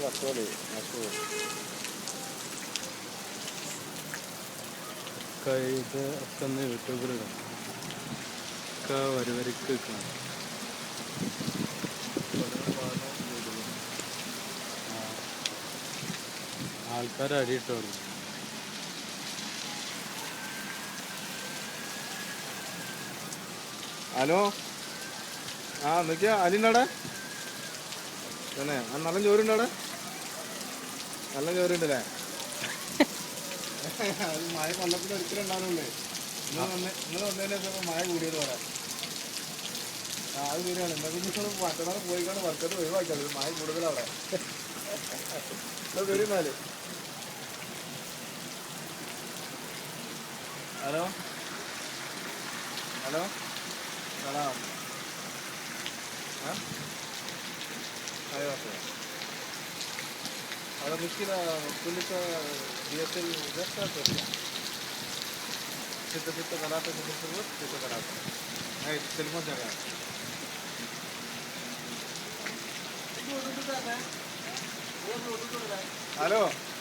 വത്തോളി ഇത് ഒക്കെ ഒന്ന് യൂട്യൂബിലിടാം. ഒക്കെ വരിവരിക്ക് വെക്കണം. ആൾക്കാർ അടിയിട്ടോ. ഹലോ, ആ എന്തൊക്കെയാ അലിണ്ടവിടെ തന്നെ? നല്ല ചോറുണ്ട് അവിടെ? നല്ല ചോറുണ്ടല്ലേ? അത് മഴ കൊല്ലത്തിൽ ഒരിക്കലും ഉണ്ടാവുന്നുള്ളേ. നിങ്ങൾ വന്നതിന് ശേഷം മഴ കൂടിയത് പറയാം. അത് ശരിയാണ്. എന്താ പിന്നെ നിങ്ങൾ മറ്റന്നാൾ പോയിക്കാണ്ട് വർക്കത്ത് ഒഴിവാക്കിയത് മഴ കൂടുതലവിടെ. വരും എന്നാല്. ഹലോ ഹലോ സലാം. ايوه هذا مشكلة كل دي اس ال جاتا ترجع 6 6 3 6 3 هاي التليفون شغال. الو